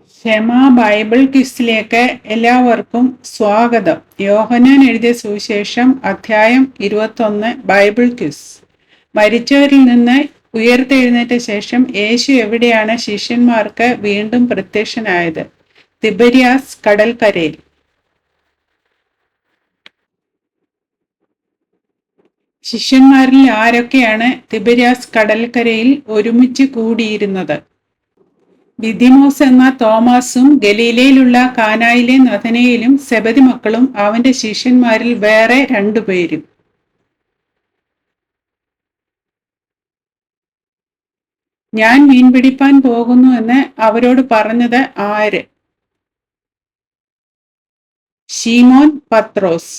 ക്ഷമ ബൈബിൾ ക്വിസിലേക്ക് എല്ലാവർക്കും സ്വാഗതം. യോഹന്നാൻ എഴുതിയ സുവിശേഷം അധ്യായം 21 ബൈബിൾ ക്വിസ്. മരിച്ചവരിൽ നിന്ന് ഉയർത്തെഴുന്നേറ്റ ശേഷം യേശു എവിടെയാണ് ശിഷ്യന്മാർക്ക് വീണ്ടും പ്രത്യക്ഷനായത്? തിബരിയാസ് കടൽക്കരയിൽ. ശിഷ്യന്മാരിൽ ആരൊക്കെയാണ് തിബരിയാസ് കടൽക്കരയിൽ ഒരുമിച്ച് കൂടിയിരുന്നത്? ദിദിമോസ് എന്ന തോമാസും ഗലീലയിലുള്ള കാനായിലെ നഥനയേലും സെബദി മക്കളും അവന്റെ ശിഷ്യന്മാരിൽ വേറെ രണ്ടുപേരും. ഞാൻ മീൻ പിടിപ്പാൻ പോകുന്നു എന്ന് അവരോട് പറഞ്ഞത് ആര്? ശീമോൻ പത്രോസ്.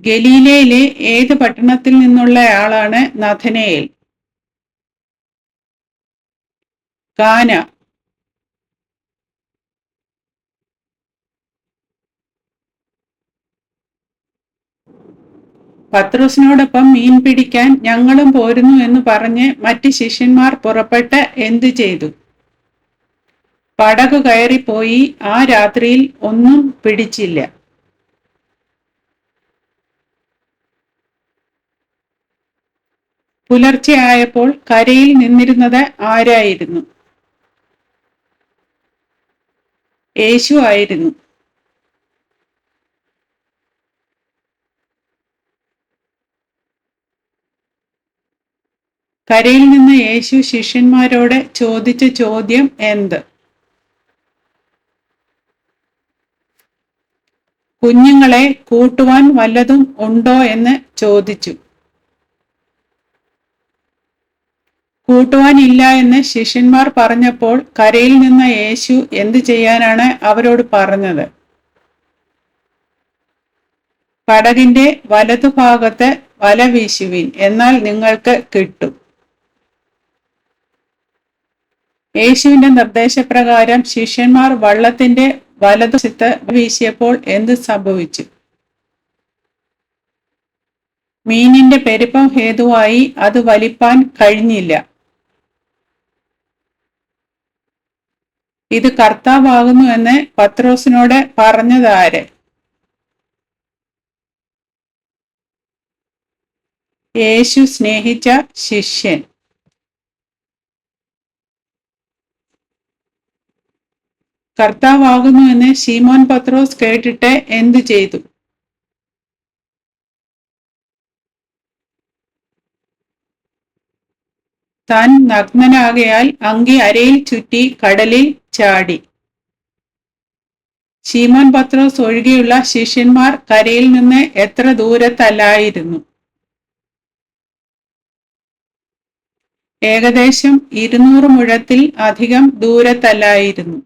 ഗലീലയിലെ ഏത് പട്ടണത്തിൽ നിന്നുള്ളയാളാണ് നഥനയേൽ? കാന. പത്രോസിനോടൊപ്പം മീൻ പിടിക്കാൻ ഞങ്ങളും പോരുന്നു എന്ന് പറഞ്ഞ് മറ്റ് ശിഷ്യന്മാർ പുറപ്പെട്ട് എന്തു ചെയ്തു? പടകു കയറിപ്പോയി. ആ രാത്രിയിൽ ഒന്നും പിടിച്ചില്ല. പുലർച്ചെ ആയപ്പോൾ കരയിൽ നിന്നിരുന്നത് ആരായിരുന്നു? യേശു ആയിരുന്നു. കരയിൽ നിന്ന് യേശു ശിഷ്യന്മാരോട് ചോദിച്ച ചോദ്യം എന്ത്? കുഞ്ഞുങ്ങളെ കൂട്ടുവാൻ വല്ലതും ഉണ്ടോ എന്ന് ചോദിച്ചു. കൂട്ടുവാനില്ല എന്ന് ശിഷ്യന്മാർ പറഞ്ഞപ്പോൾ കരയിൽ നിന്ന യേശു എന്തു ചെയ്യാനാണ് അവരോട് പറഞ്ഞത്? പടകിന്റെ വലതുഭാഗത്ത് വല വീശുവിൻ, എന്നാൽ നിങ്ങൾക്ക് കിട്ടും. യേശുവിന്റെ നിർദ്ദേശപ്രകാരം ശിഷ്യന്മാർ വള്ളത്തിന്റെ വലതുവശത്ത് വീശിയപ്പോൾ എന്ത് സംഭവിച്ചു? മീനിന്റെ പെരുപ്പം ഹേതുവായി അത് വലിപ്പാൻ കഴിഞ്ഞില്ല. ഇത് കർത്താവാകുന്നു എന്ന് പത്രോസിനോട് പറഞ്ഞതാര്? യേശു സ്നേഹിച്ച ശിഷ്യൻ. കർത്താവാകുന്നു എന്ന് ശീമോൻ പത്രോസ് കേട്ടിട്ട് എന്തു ചെയ്തു? താൻ നഗ്നനാകയാൽ അങ്കി അരയിൽ ചുറ്റി കടലിൽ ചാടി. ശീമോൻ പത്രോസ് ഒഴികെയുള്ള ശിഷ്യന്മാർ കരയിൽ നിന്ന് എത്ര ദൂരത്തല്ലായിരുന്നു? ഏകദേശം 200 മുഴത്തിൽ അധികം ദൂരത്തല്ലായിരുന്നു.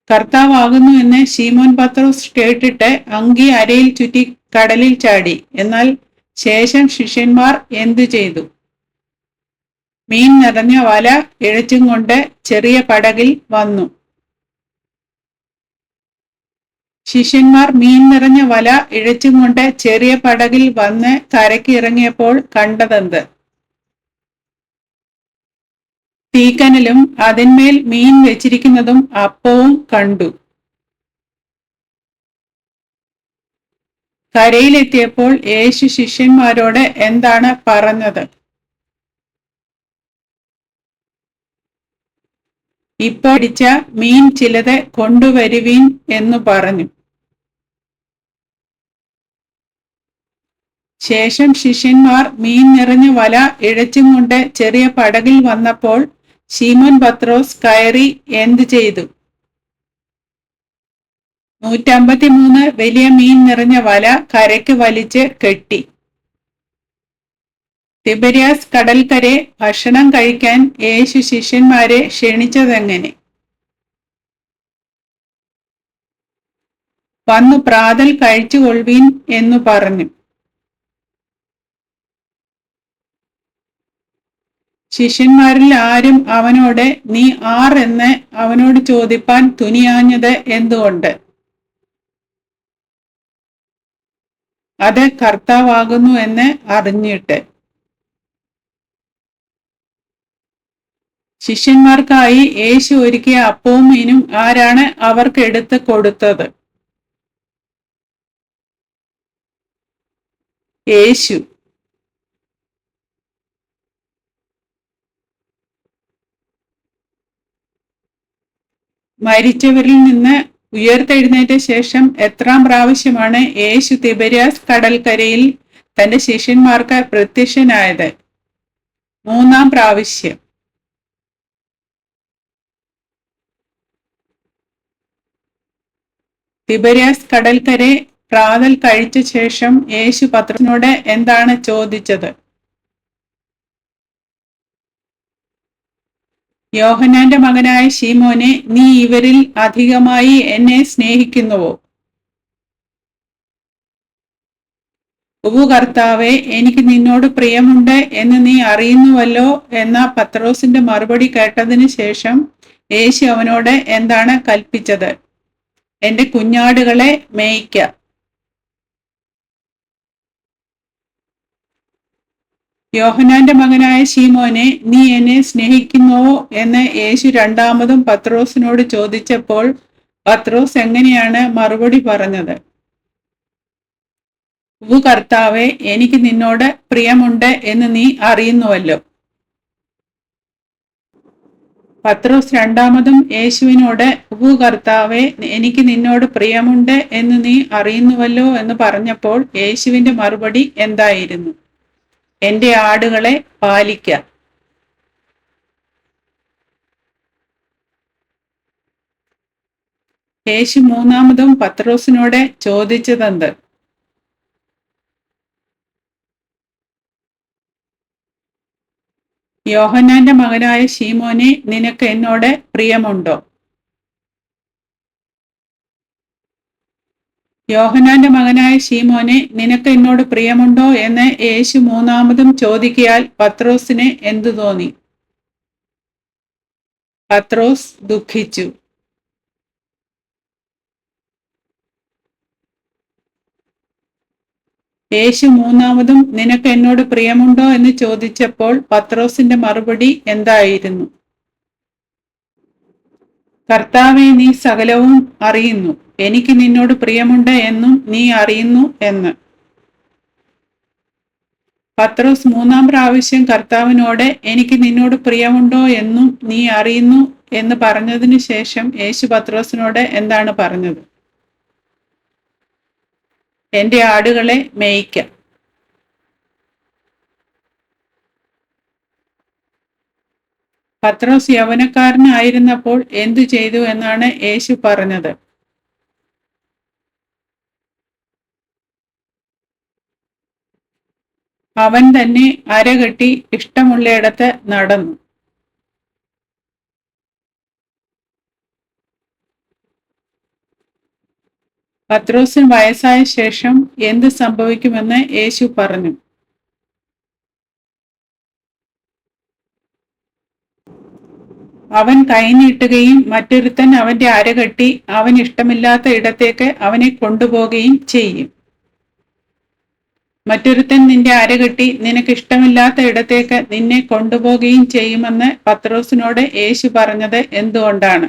കർത്താവാകുന്നു എന്ന് ശീമോൻ പത്രോസ് കേട്ടിട്ട് അങ്കി അരയിൽ ചുറ്റി കടലിൽ ചാടി. എന്നാൽ ശേഷം ശിഷ്യന്മാർ എന്തു ചെയ്തു? മീൻ നിറഞ്ഞ വല ഇഴച്ചും കൊണ്ട് ചെറിയ പടകിൽ വന്നു. ശിഷ്യന്മാർ മീൻ നിറഞ്ഞ വല ഇഴച്ചും കൊണ്ട് ചെറിയ പടകിൽ വന്ന് കരയ്ക്ക് ഇറങ്ങിയപ്പോൾ കണ്ടതെന്ത്? തീക്കനലും അതിന്മേൽ മീൻ വെച്ചിരിക്കുന്നതും അപ്പവും കണ്ടു. കരയിലെത്തിയപ്പോൾ യേശു ശിഷ്യന്മാരോട് എന്താണ് പറഞ്ഞത്? ഇപ്പോൾ പിടിച്ച മീൻ ചിലത് കൊണ്ടുവരുവീൻ എന്നു പറഞ്ഞു. ശേഷം ശിഷ്യന്മാർ മീൻ നിറഞ്ഞ വല ഇഴച്ചും കൊണ്ട് ചെറിയ പടകിൽ വന്നപ്പോൾ ശീമോൻ പത്രോസ് കയറി എന്തു ചെയ്തു? 153 വലിയ മീൻ നിറഞ്ഞ വല കരയ്ക്ക് വലിച്ച് കെട്ടി. തിബരിയാസ് കടൽക്കരെ ഭക്ഷണം കഴിക്കാൻ യേശു ശിഷ്യന്മാരെ ക്ഷണിച്ചതെങ്ങനെ? വന്നു പ്രാതൽ കഴിച്ചുകൊള്ളുവീൻ എന്നു പറഞ്ഞു. ശിഷ്യന്മാരിൽ ആരും അവനോട് നീ ആർ എന്ന് അവനോട് ചോദിപ്പാൻ തുനിയാഞ്ഞത് എന്തുകൊണ്ട്? അത് കർത്താവാകുന്നു എന്ന് അറിഞ്ഞിട്ട്. ശിഷ്യന്മാർക്കായി യേശു ഒരുക്കിയ അപ്പവും മീനും ആരാണ് അവർക്ക് എടുത്ത് കൊടുത്തത്? യേശു. മരിച്ചവരിൽ നിന്ന് ഉയർത്തെഴുന്നേറ്റ ശേഷം എത്രാം പ്രാവശ്യമാണ് യേശു തിബര്യാസ് കടൽക്കരയിൽ തന്റെ ശിഷ്യന്മാർക്ക് പ്രത്യക്ഷനായത്? 3-ാം പ്രാവശ്യം. തിബര്യാസ് കടൽക്കരെ പ്രാതൽ കഴിച്ച ശേഷം യേശു പത്രോസിനോട് എന്താണ് ചോദിച്ചത്? യോഹന്നാന്റെ മകനായ ശീമോനെ, നീ ഇവരിൽ അധികമായി എന്നെ സ്നേഹിക്കുന്നുവോ? ഉവ്വ് കർത്താവേ, എനിക്ക് നിന്നോട് പ്രിയമുണ്ട് എന്ന് നീ അറിയുന്നുവല്ലോ എന്ന പത്രോസിന്റെ മറുപടി കേട്ടതിന് ശേഷം യേശു അവനോട് എന്താണ് കൽപ്പിച്ചത്? എന്റെ കുഞ്ഞാടുകളെ മേയ്ക്ക. യോഹന്നാന്റെ മകനായ ശീമോനെ, നീ എന്നെ സ്നേഹിക്കുന്നുവോ എന്ന് യേശു രണ്ടാമതും പത്രോസിനോട് ചോദിച്ചപ്പോൾ പത്രോസ് എങ്ങനെയാണ് മറുപടി പറഞ്ഞത്? ഉവ്വ് കർത്താവേ, എനിക്ക് നിന്നോട് പ്രിയമുണ്ട് എന്ന് നീ അറിയുന്നുവല്ലോ. പത്രോസ് രണ്ടാമതും യേശുവിനോട് ഉവ്വ് കർത്താവേ, എനിക്ക് നിന്നോട് പ്രിയമുണ്ട് എന്ന് നീ അറിയുന്നുവല്ലോ എന്ന് പറഞ്ഞപ്പോൾ യേശുവിന്റെ മറുപടി എന്തായിരുന്നു? എന്റെ ആടുകളെ പാലിക്ക. യേശു മൂന്നാമതും പത്രോസിനോട് ചോദിച്ചതെന്ത്? യോഹന്നാന്റെ മകനായ ശീമോനെ, നിനക്ക് എന്നോട് പ്രിയമുണ്ടോ? യോഹന്നാന്റെ മകനായ ശീമോനെ, നിനക്ക് എന്നോട് പ്രിയമുണ്ടോ എന്ന് യേശു മൂന്നാമതും ചോദിക്കയാൽ പത്രോസിന് എന്തു തോന്നി? പത്രോസ് ദുഃഖിച്ചു. യേശു മൂന്നാമതും നിനക്ക് എന്നോട് പ്രിയമുണ്ടോ എന്ന് ചോദിച്ചപ്പോൾ പത്രോസിന്റെ മറുപടി എന്തായിരുന്നു? കർത്താവേ, നീ സകലവും അറിയുന്നു, എനിക്ക് നിന്നോട് പ്രിയമുണ്ട് എന്നും നീ അറിയുന്നു എന്ന്. പത്രോസ് 3-ാം പ്രാവശ്യം കർത്താവിനോട് എനിക്ക് നിന്നോട് പ്രിയമുണ്ടോ എന്നും നീ അറിയുന്നു എന്ന് പറഞ്ഞതിന് ശേഷം യേശു പത്രോസിനോട് എന്താണ് പറഞ്ഞത്? എന്റെ ആടുകളെ മേയ്ക്ക. പത്രോസ് യൗവനക്കാരനായിരുന്നപ്പോൾ എന്തു ചെയ്തു എന്നാണ് യേശു പറഞ്ഞത്? അവൻ തന്നെ അരകെട്ടി ഇഷ്ടമുള്ളയിടത്ത് നടന്നു. പത്രോസിന് വയസ്സായ ശേഷം എന്ത് സംഭവിക്കുമെന്ന് യേശു പറഞ്ഞു? അവൻ കൈനീട്ടുകയും മറ്റൊരുത്തൻ അവന്റെ അരകെട്ടി അവൻ ഇഷ്ടമില്ലാത്ത ഇടത്തേക്ക് അവനെ കൊണ്ടുപോകുകയും ചെയ്യും. മറ്റൊരുത്തൻ നിന്റെ അരകെട്ടി നിനക്ക് ഇഷ്ടമില്ലാത്ത ഇടത്തേക്ക് നിന്നെ കൊണ്ടുപോകുകയും ചെയ്യുമെന്ന് പത്രോസിനോട് യേശു പറഞ്ഞത് എന്തുകൊണ്ടാണ്?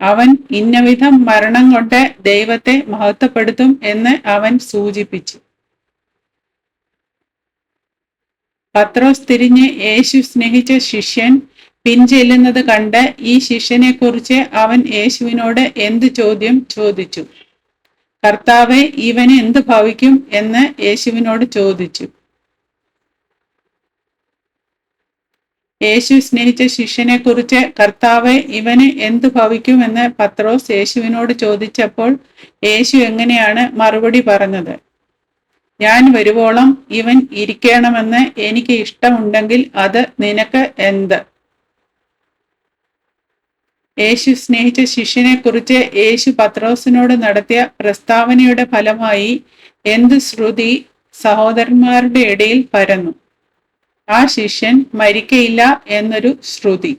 അവൻ ഇന്നവിധം മരണം കൊണ്ട് ദൈവത്തെ മഹത്വപ്പെടുത്തും എന്ന് അവൻ സൂചിപ്പിച്ചു. പത്രോസ് തിരിഞ്ഞ് യേശു സ്നേഹിച്ച ശിഷ്യൻ പിൻചെല്ലുന്നത് കണ്ട് ഈ ശിഷ്യനെ കുറിച്ച് അവൻ യേശുവിനോട് എന്ത് ചോദ്യം ചോദിച്ചു? കർത്താവേ, ഇവന് എന്ത് ഭവിക്കും എന്ന് യേശുവിനോട് ചോദിച്ചു. യേശു സ്നേഹിച്ച ശിഷ്യനെ കുറിച്ച് കർത്താവേ, ഇവന് എന്ത് ഭവിക്കുമെന്ന് പത്രോസ് യേശുവിനോട് ചോദിച്ചപ്പോൾ യേശു എങ്ങനെയാണ് മറുപടി പറഞ്ഞത്? ഞാൻ വരുവോളം ഇവൻ ഇരിക്കണമെന്ന് എനിക്ക് ഇഷ്ടമുണ്ടെങ്കിൽ അത് നിനക്ക് എന്ത്? യേശു സ്നേഹിച്ച ശിഷ്യനെ കുറിച്ച് യേശു പത്രോസിനോട് നടത്തിയ പ്രസ്താവനയുടെ ഫലമായി എന്ത് ശ്രുതി സഹോദരന്മാരുടെ ഇടയിൽ പരന്നു? ആ ശിഷ്യൻ മരിക്കയില്ല എന്നൊരു ശ്രുതി.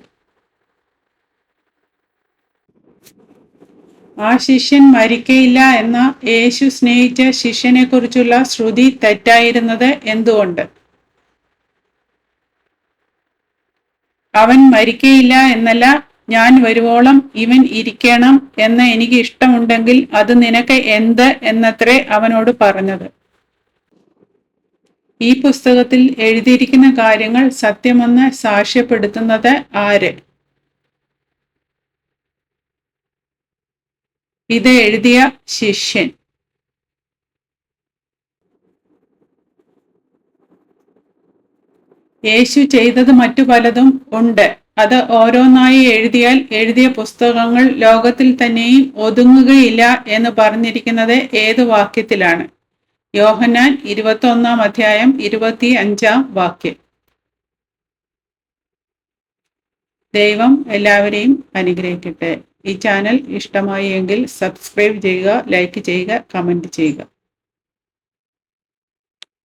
ആ ശിഷ്യൻ മരിക്കയില്ല എന്ന യേശു സ്നേഹിച്ച ശിഷ്യനെ കുറിച്ചുള്ള ശ്രുതി തെറ്റായിരുന്നത് എന്തുകൊണ്ട്? അവൻ മരിക്കയില്ല എന്നല്ല, ഞാൻ വരുവോളം ഇവൻ ഇരിക്കണം എന്ന് എനിക്ക് ഇഷ്ടമുണ്ടെങ്കിൽ അത് നിനക്ക് എന്ത് എന്നത്രേ അവനോട് പറഞ്ഞത്. ഈ പുസ്തകത്തിൽ എഴുതിയിരിക്കുന്ന കാര്യങ്ങൾ സത്യമെന്ന് സാക്ഷ്യപ്പെടുത്തുന്നത് ആര്? ഇത് എഴുതിയ ശിഷ്യൻ. യേശു ചെയ്തത് മറ്റു പലതും ഉണ്ട്. അത് ഓരോന്നായി എഴുതിയാൽ എഴുതിയ പുസ്തകങ്ങൾ ലോകത്തിൽ തന്നെയും ഒതുങ്ങുകയില്ല എന്ന് പറഞ്ഞിരിക്കുന്നത് ഏത് വാക്യത്തിലാണ്? യോഹന്നാൻ 21 അധ്യായം 25 വാക്യം. ദൈവം എല്ലാവരെയും അനുഗ്രഹിക്കട്ടെ. ഈ ചാനൽ ഇഷ്ടമായി എങ്കിൽ സബ്സ്ക്രൈബ് ചെയ്യുക, ലൈക്ക് ചെയ്യുക, കമൻറ്റ് ചെയ്യുക.